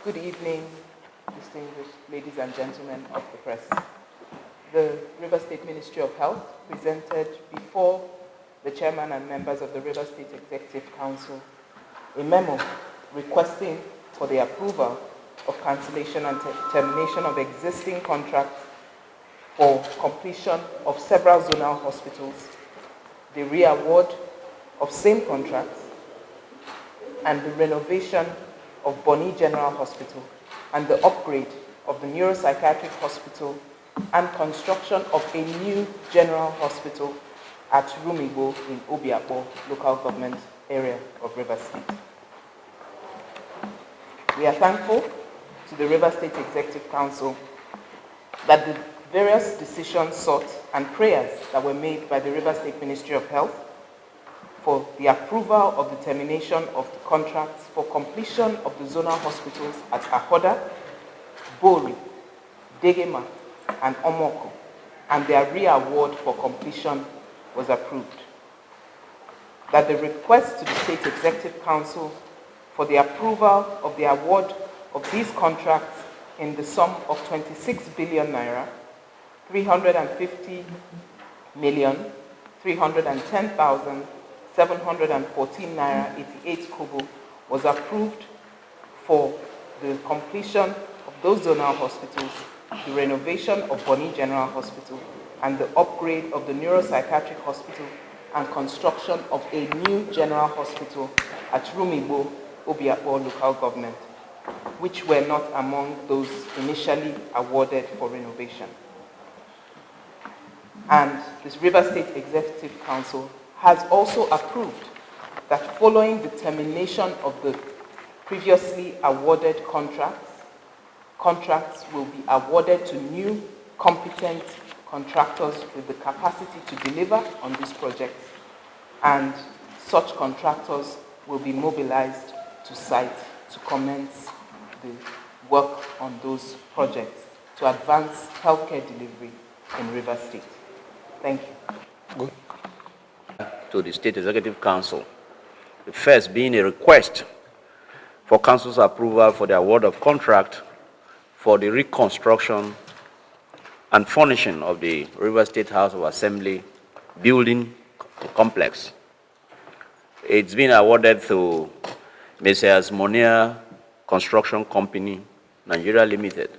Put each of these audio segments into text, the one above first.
Good evening, distinguished ladies and gentlemen of the press. The River State Ministry of Health presented before the chairman and members of the River State Executive Council a memo requesting for the approval of cancellation and termination of existing contracts for completion of several zonal hospitals, the re-award of same contracts, and the renovation of Bonny General Hospital, and the upgrade of the neuropsychiatric hospital, and construction of a new general hospital at Rumigbo in Obiakpo local government area of River State. We are thankful to the River State Executive Council that the various decisions sought and prayers that were made by the River State Ministry of Health for the approval of the termination of the contracts for completion of the zonal hospitals at Ahoda, Bori, Degema, and Omoko, and their re-award for completion was approved. That the request to the State Executive Council for the approval of the award of these contracts in the sum of 26 billion naira, 350,310,714 naira 88 kobo was approved for the completion of those zonal hospitals, the renovation of Bonny General Hospital, and the upgrade of the neuropsychiatric hospital and construction of a new general hospital at Rumigbo, Obiakpo local government, which were not among those initially awarded for renovation. And this River State Executive Council has also approved that following the termination of the previously awarded contracts will be awarded to new competent contractors with the capacity to deliver on these projects, and such contractors will be mobilized to site to commence the work on those projects to advance healthcare delivery in River State. Thank you. Good. To the State Executive Council, the first being a request for Council's approval for the award of contract for the reconstruction and furnishing of the River State House of Assembly building complex. It's been awarded to Messrs. Monier Construction Company, Nigeria Limited,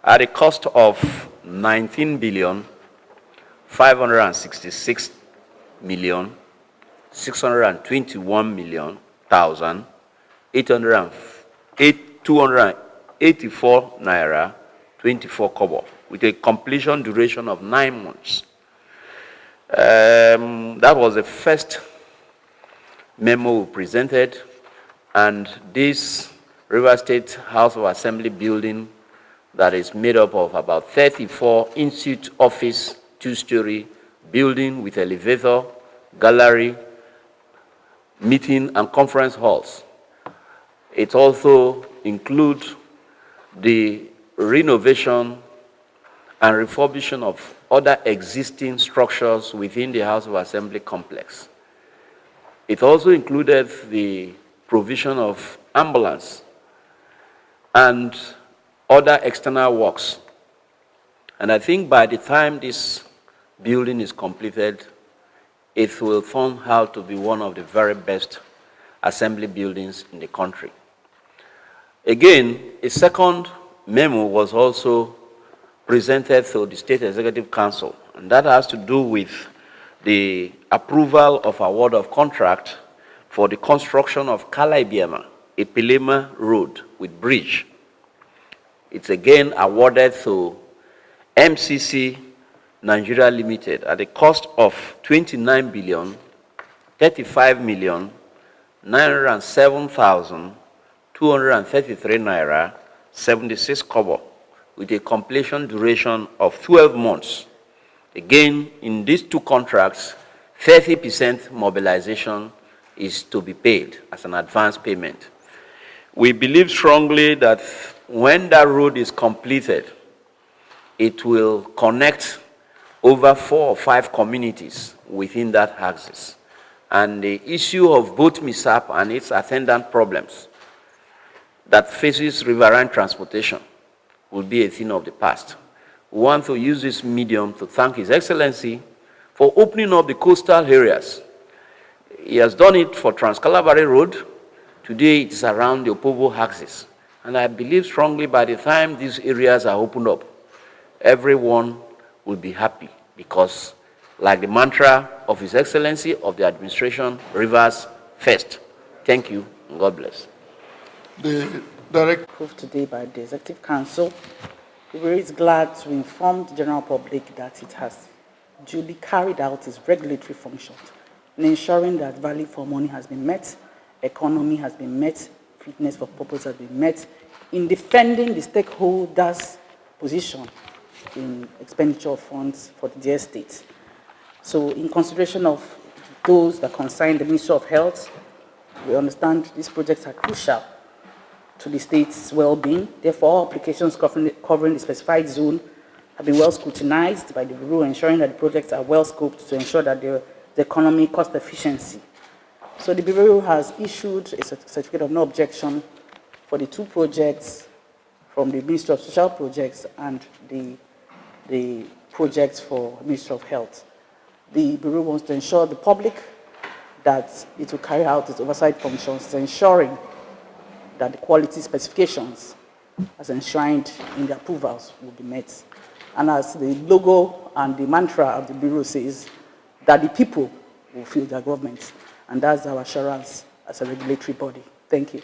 at a cost of 19,566,621,284 naira 24 kobo, with a completion duration of 9 months. That was the first memo we presented, and this River State House of Assembly building that is made up of about 34 in-suite office, 2-story building with elevator, gallery, meeting and conference halls. It also includes the renovation and refurbishing of other existing structures within the House of Assembly complex. It also included the provision of ambulance and other external works. And I think by the time this building is completed, it will turn out to be one of the very best assembly buildings in the country. Again, a second memo was also presented to the State Executive Council, and that has to do with the approval of award of contract for the construction of Kalaibiama, a Pelema road with bridge. It's again awarded to MCC Nigeria Limited at a cost of 29,035,907,233 naira 76 kobo, with a completion duration of 12 months. Again, in these two contracts, 30% mobilization is to be paid as an advance payment. We believe strongly that when that road is completed, it will connect over 4 or 5 communities within that axis. And the issue of both mishap and its attendant problems that faces riverine transportation will be a thing of the past. We want to use this medium to thank His Excellency for opening up the coastal areas. He has done it for Trans-Calabari Road. Today it is around the Opobo axis. And I believe strongly by the time these areas are opened up, everyone will be happy because, like the mantra of His Excellency of the administration, rivers first. Thank you and God bless. The direct Approved today by the Executive Council. The Bureau is glad to inform the general public that it has duly carried out its regulatory functions in ensuring that value for money has been met, economy has been met, fitness for purpose has been met, in defending the stakeholders' position in expenditure of funds for the dear state. So in consideration of those that concern the Ministry of Health, we understand these projects are crucial to the state's well-being. Therefore, all applications covering the specified zone have been well scrutinized by the Bureau, ensuring that the projects are well scoped to ensure that the economy cost efficiency. So the Bureau has issued a certificate of no objection for the two projects from the Ministry of Social Projects and the projects for Ministry of Health. The Bureau wants to ensure the public that it will carry out its oversight functions, ensuring that the quality specifications as enshrined in the approvals will be met. And as the logo and the mantra of the Bureau says, that the people will feel their government. And that's our assurance as a regulatory body. Thank you.